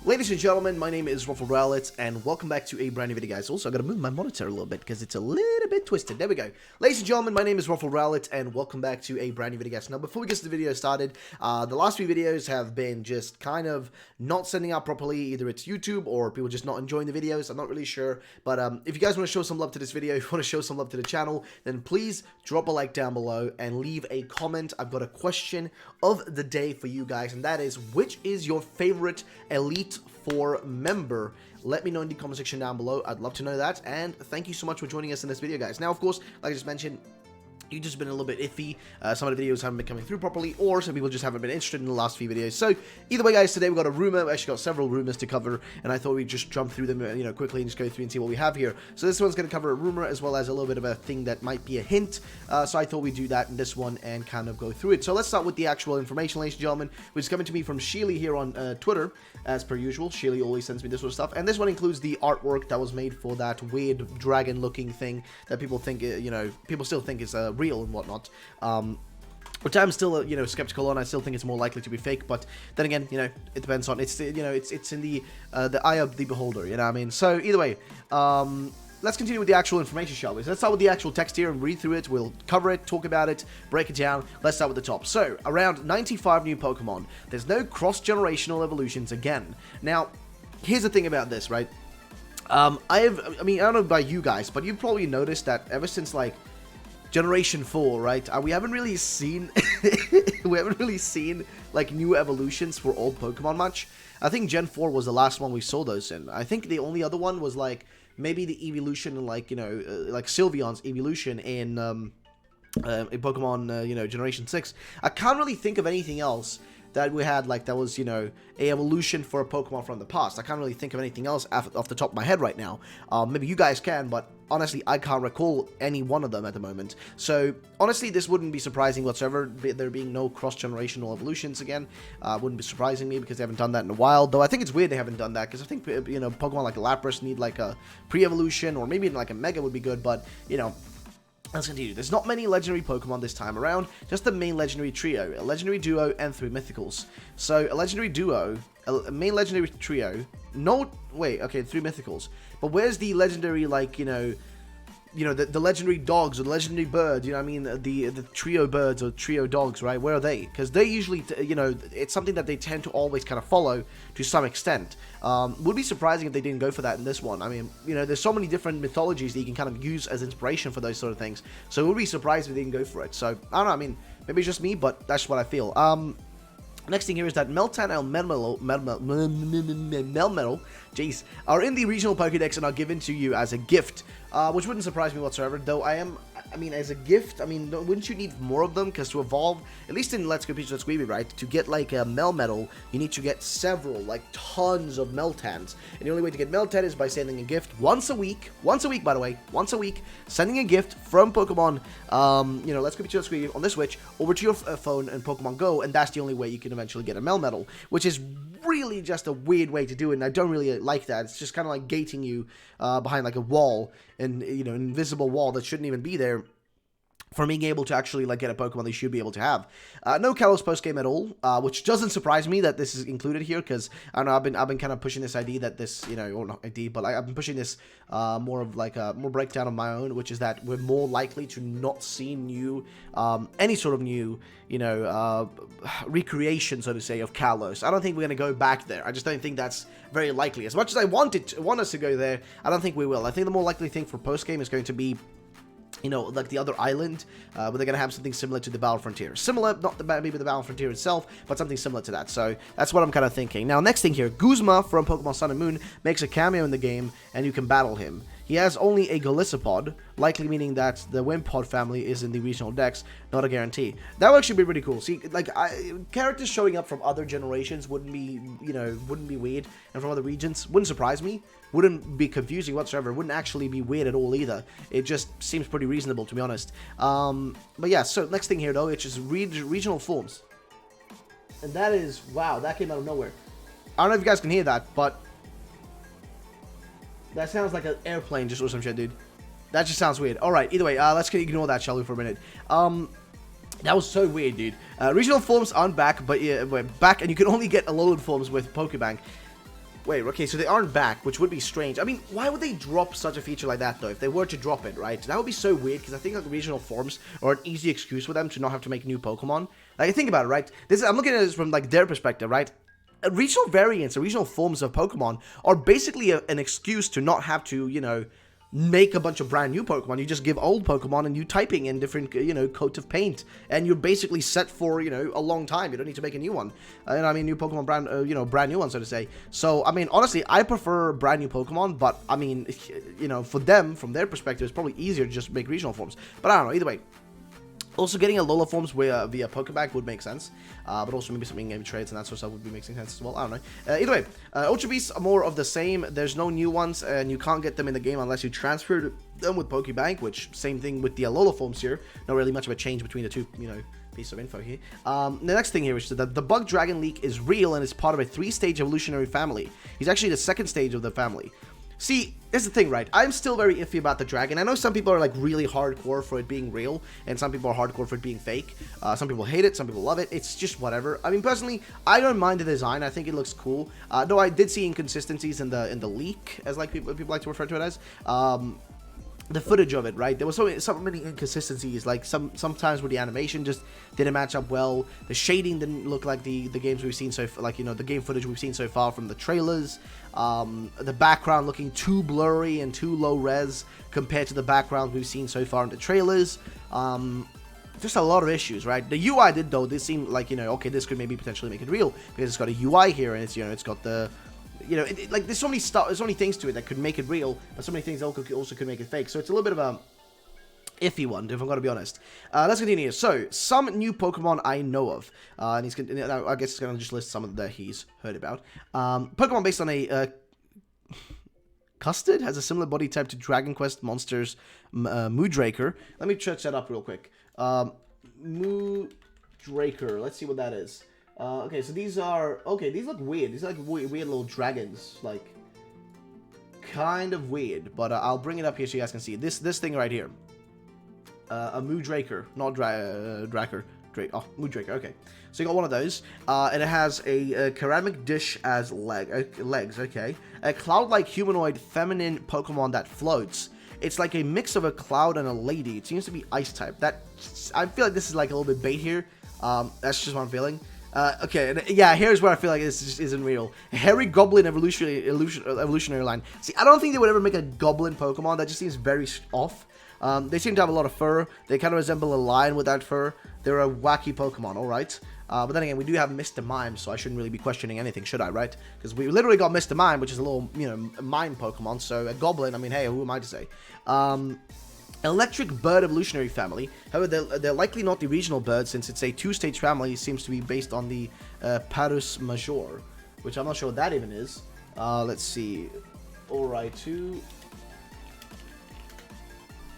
Ladies and gentlemen, my name is RuffledRowlit, and welcome back to a brand new video, guys. Also, I gotta move my monitor a little bit, because it's a little bit twisted. There we go. Ladies and gentlemen, my name is RuffledRowlit, and welcome back to a brand new video, guys. Now, before we get to the video started, the last few videos have been just kind of not sending out properly. Either it's YouTube, or people just not enjoying the videos. I'm not really sure, but if you guys want to show some love to this video, if you want to show some love to the channel, then please drop a like down below, and leave a comment. I've got a question of the day for you guys, and that is, which is your favorite Elite Four member? Let me know in the comment section down below. I'd love to know that, and thank you so much for joining us in this video, guys. Now, of course, like I just mentioned, you've just been a little bit iffy. Some of the videos haven't been coming through properly, or some people just haven't been interested in the last few videos. So, either way, guys, today we've got a rumor. We actually got several rumors to cover, and I thought we'd just jump through them, quickly and just go through and see what we have here. So this one's going to cover a rumor, as well as a little bit of a thing that might be a hint. So I thought we'd do that in this one and kind of go through it. So let's start with the actual information, ladies and gentlemen, which is coming to me from Sheely here on Twitter, as per usual. Sheely always sends me this sort of stuff, and this one includes the artwork that was made for that weird dragon-looking thing that people think, people still think is real and whatnot. Which I'm still, skeptical on. I still think it's more likely to be fake, but then again, it depends on, it's in the eye of the beholder, you know what I mean? So, either way, let's continue with the actual information, shall we? So let's start with the actual text here and read through it. We'll cover it, talk about it, break it down. Let's start with the top. So, around 95 new Pokemon. There's no cross-generational evolutions again. Now, here's the thing about this, right? I don't know about you guys, but you've probably noticed that ever since, like, Generation 4, right? We haven't really seen like new evolutions for old Pokemon much. I think Gen 4 was the last one we saw those in. I think the only other one was like maybe the evolution, like like Sylveon's evolution in Pokemon Generation 6. I can't really think of anything else that we had, like, that was, a evolution for a Pokemon from the past. I can't really think of anything else off the top of my head right now. Maybe you guys can, but honestly, I can't recall any one of them at the moment. So, honestly, this wouldn't be surprising whatsoever, there being no cross-generational evolutions again. Wouldn't be surprising me, because they haven't done that in a while. Though I think it's weird they haven't done that, because I think, Pokemon like Lapras need, like, a pre-evolution, or maybe like a Mega would be good, but, let's continue. There's not many legendary Pokemon this time around, just the main legendary trio, a legendary duo, and 3 mythicals. So, a legendary duo, a main legendary trio, 3 mythicals. But where's the legendary, like, the legendary dogs or the legendary birds, you know what I mean? The trio birds or trio dogs, right? Where are they? Because they usually, it's something that they tend to always kind of follow to some extent. Would be surprising if they didn't go for that in this one. I mean, there's so many different mythologies that you can kind of use as inspiration for those sort of things. So it would be surprised if they didn't go for it. So, I don't know, I mean, maybe it's just me, but that's what I feel. Next thing here is that Meltan and Melmetal, jeez, are in the regional Pokédex and are given to you as a gift, which wouldn't surprise me whatsoever, though as a gift, wouldn't you need more of them? Because to evolve, at least in Let's Go Peach, Let's Eevee, right, to get, like, a Melmetal, you need to get several, like, tons of Meltans, and the only way to get Meltan is by sending a gift once a week, by the way, sending a gift from Pokemon, Let's Go Peach, Let's Eevee on the Switch, over to your phone and Pokemon Go, and that's the only way you can eventually get a Melmetal, which is really just a weird way to do it, and I don't really like that. It's just kind of like gating you behind, like, a wall, and, an invisible wall that shouldn't even be there, for being able to actually, like, get a Pokemon they should be able to have. No Kalos post-game at all, which doesn't surprise me that this is included here, because, I don't know, I've been kind of pushing this idea that this, or not idea, but I've been pushing this more of, like, a more breakdown of my own, which is that we're more likely to not see new, any sort of new, recreation, so to say, of Kalos. I don't think we're going to go back there. I just don't think that's very likely. As much as I want us to go there, I don't think we will. I think the more likely thing for post-game is going to be, like the other island, where they're going to have something similar to the Battle Frontier. Similar, not maybe the Battle Frontier itself, but something similar to that. So, that's what I'm kind of thinking. Now, next thing here, Guzman from Pokemon Sun and Moon makes a cameo in the game, and you can battle him. He has only a Golisopod, likely meaning that the Wimpod family is in the regional decks, not a guarantee. That would actually be pretty cool. See, like, characters showing up from other generations wouldn't be, wouldn't be weird, and from other regions wouldn't surprise me, wouldn't be confusing whatsoever, wouldn't actually be weird at all either. It just seems pretty reasonable, to be honest. But yeah, so next thing here, though, it's just regional forms. And that is, wow, that came out of nowhere. I don't know if you guys can hear that, but that sounds like an airplane just or some shit, dude. That just sounds weird. Alright, either way, let's ignore that, shall we, for a minute. That was so weird, dude. Regional forms aren't back, but yeah, we're back, and you can only get Alolan forms with Pokebank. Wait, okay, so they aren't back, which would be strange. I mean, why would they drop such a feature like that, though, if they were to drop it, right? That would be so weird, because I think, like, regional forms are an easy excuse for them to not have to make new Pokemon. Like, think about it, right? I'm looking at this from, like, their perspective, right? Regional variants or regional forms of Pokemon are basically an excuse to not have to, you know, make a bunch of brand new Pokemon. You just give old Pokemon a new typing and different, you know, coat of paint, and you're basically set for, you know, a long time. You don't need to make a new one. And I mean, new Pokemon brand, you know, brand new one, so to say. So, I mean, honestly, I prefer brand new Pokemon, but I mean, you know, for them, from their perspective, it's probably easier to just make regional forms. But I don't know, either way. Also, getting a Alola forms via Pokebag would make sense, but also maybe some in-game trades and that sort of stuff would be making sense as well. I don't know. Either way, Ultra Beasts are more of the same. There's no new ones, and you can't get them in the game unless you transfer them with Pokebank, which same thing with the Alola forms here. Not really much of a change between the two, you know, piece of info here. The next thing here is that the Bug Dragon Leak is real and is part of a 3-stage evolutionary family. He's actually the 2nd stage of the family. See, here's the thing, right? I'm still very iffy about the dragon. I know some people are, like, really hardcore for it being real, and some people are hardcore for it being fake. Some people hate it, some people love it. It's just whatever. I mean, personally, I don't mind the design. I think it looks cool. Though I did see inconsistencies in the leak, as like people like to refer to it as. The footage of it, right? There was so many inconsistencies. Like sometimes where the animation just didn't match up well. The shading didn't look like the games we've seen so far, like, you know, the game footage we've seen so far from the trailers. The background looking too blurry and too low res compared to the background we've seen so far in the trailers. Just a lot of issues, right? The UI did seem like, you know, okay, this could maybe potentially make it real because it's got a UI here and it's, you know, it's got the, you know, like there's so many things to it that could make it real, but so many things also could make it fake. So it's a little bit of a iffy one, if I'm gonna be honest. Let's continue. So some new Pokemon I know of, and he's gonna, I guess he's gonna just list some of that he's heard about. Pokemon based on a Custard has a similar body type to Dragon Quest Monsters Mudraker. Let me search that up real quick. Mudraker. Let's see what that is. Okay, so these are... Okay, these look weird. These are like weird little dragons. Like, kind of weird. But I'll bring it up here so you guys can see. This thing right here. A Mudraker. Not Dracker. Oh, Mudraker. Okay. So you got one of those. And it has a ceramic dish as legs. Okay. A cloud-like humanoid feminine Pokemon that floats. It's like a mix of a cloud and a lady. It seems to be ice type. I feel like this is like a little bit bait here. That's just what I'm feeling. Okay, and yeah, here's where I feel like this just isn't real. Hairy Goblin evolutionary line. See, I don't think they would ever make a Goblin Pokemon. That just seems very off. They seem to have a lot of fur. They kind of resemble a lion with that fur. They're a wacky Pokemon, alright? But then again, we do have Mr. Mime, so I shouldn't really be questioning anything, should I, right? Because we literally got Mr. Mime, which is a little, you know, mime Pokemon. So a Goblin, I mean, hey, who am I to say? Electric Bird evolutionary family. However, they're likely not the regional bird since it's a 2-stage family. It seems to be based on the Parus Major, which I'm not sure what that even is. Let's see. Alright,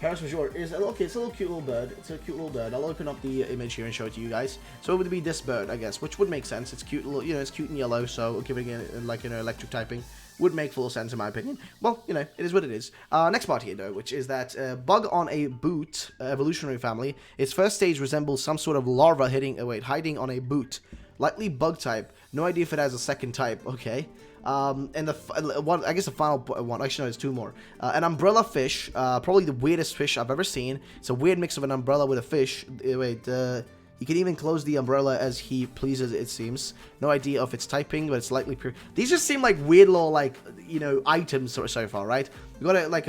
Parus Major is okay. It's a little cute little bird. It's a cute little bird. I'll open up the image here and show it to you guys. So it would be this bird, I guess, which would make sense. It's cute, little, you know, it's cute and yellow. So giving it like, you know, electric typing would make full sense in my opinion. Well, you know, it is what it is. Next part here, though, which is that Bug on a Boot evolutionary family. Its first stage resembles some sort of larva hiding on a boot. Likely bug type. No idea if it has a second type. Okay. And the one, I guess the final one. Actually, no, there's 2 more. An umbrella fish. Probably the weirdest fish I've ever seen. It's a weird mix of an umbrella with a fish. He can even close the umbrella as he pleases, it seems. No idea of its typing, but it's likely pure. These just seem like weird little, like, you know, items so far, right? We got it, like,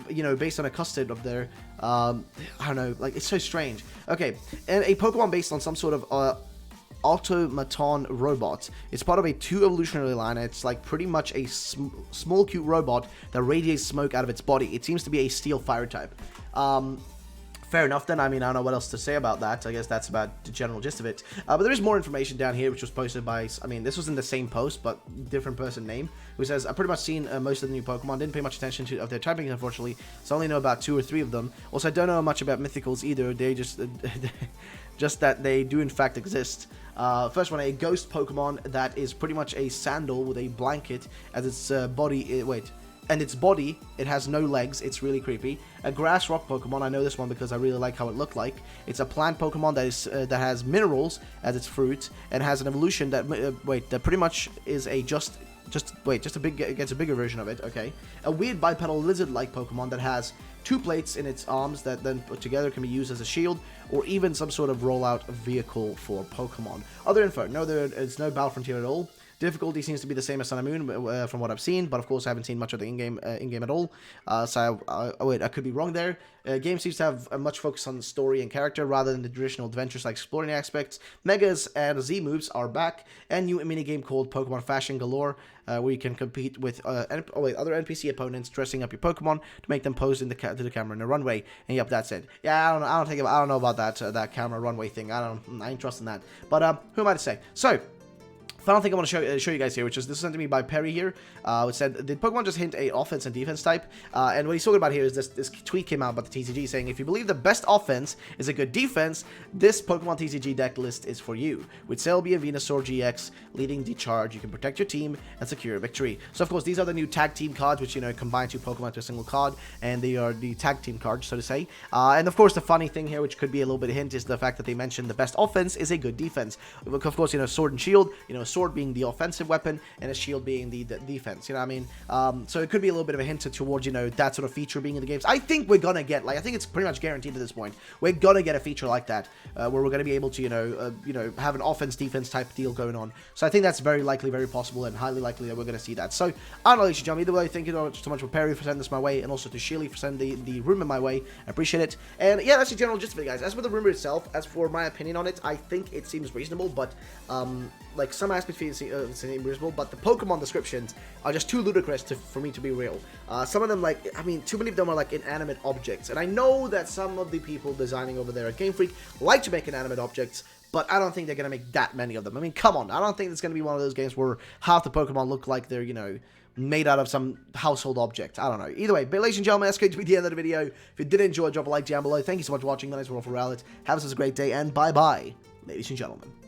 you know, based on a custard of their, I don't know, like, it's so strange. Okay, and a Pokemon based on some sort of, automaton robot. It's part of a 2 evolutionary line, and it's like pretty much a small, cute robot that radiates smoke out of its body. It seems to be a steel fire type. Fair enough then. I mean, I don't know what else to say about that. I guess that's about the general gist of it. But there is more information down here, which was posted by, I mean, this was in the same post, but different person name, who says, I've pretty much seen most of the new Pokemon. Didn't pay much attention to their typing, unfortunately, so I only know about 2 or 3 of them. Also, I don't know much about Mythicals either. They just, just that they do in fact exist. First one, a ghost Pokemon that is pretty much a sandal with a blanket as its body. And its body, it has no legs. It's really creepy. A grass rock Pokemon. I know this one because I really like how it looked like. It's a plant Pokemon that has minerals as its fruit and has an evolution that that pretty much is a just just a bigger version of it. Okay, a weird bipedal lizard-like Pokemon that has 2 plates in its arms that then put together can be used as a shield or even some sort of rollout vehicle for Pokemon. Other info: no, there is no Battle Frontier at all. Difficulty seems to be the same as Sun and Moon from what I've seen, but of course I haven't seen much of the in-game at all. So wait, I could be wrong there. Game seems to have a much focus on story and character rather than the traditional adventures like exploring aspects. Megas and Z moves are back, and new minigame called Pokemon Fashion Galore, where you can compete with other NPC opponents, dressing up your Pokemon to make them pose to the camera in a runway. And yep, that's it. Yeah, I don't know about that camera runway thing. I ain't trusting that. But who am I to say? So, final thing I want to show you guys here, which is this is sent to me by Perry here, which said, did Pokemon just hint a offense and defense type? And what he's talking about here is this tweet came out about the TCG saying, if you believe the best offense is a good defense, this Pokemon TCG deck list is for you. With Celebi and Venusaur GX leading the charge, you can protect your team and secure a victory. So of course, these are the new tag team cards, which, you know, combine 2 Pokemon to a single card, and they are the tag team cards, so to say. And of course, the funny thing here, which could be a little bit of a hint, is the fact that they mentioned the best offense is a good defense. Of course, you know, Sword and Shield, you know, Sword being the offensive weapon and a shield being the defense, you know what I mean? So it could be a little bit of a hint towards, you know, that sort of feature being in the games. I think we're gonna get, like, I think it's pretty much guaranteed at this point, we're gonna get a feature like that, where we're gonna be able to, you know, have an offense-defense type deal going on. So I think that's very likely, very possible, and highly likely that we're gonna see that. So, I don't know, ladies and gentlemen, either way, thank you so much for Perry for sending this my way, and also to Shirley for sending the rumor my way. I appreciate it. And yeah, that's the general gist of it, guys. As for the rumor itself, as for my opinion on it, I think it seems reasonable, but, like, some aspects seem reasonable, but the Pokemon descriptions are just too ludicrous for me to be real. Some of them, like, I mean, too many of them are like inanimate objects, and I know that some of the people designing over there at Game Freak like to make inanimate objects, but I don't think they're going to make that many of them. I mean, come on, I don't think it's going to be one of those games where half the Pokemon look like they're, you know, made out of some household object. I don't know. Either way, but ladies and gentlemen, that's going to be the end of the video. If you did enjoy, drop a like down below. Thank you so much for watching. My name is RuffledRowlit. Have a great day, and bye-bye, ladies and gentlemen.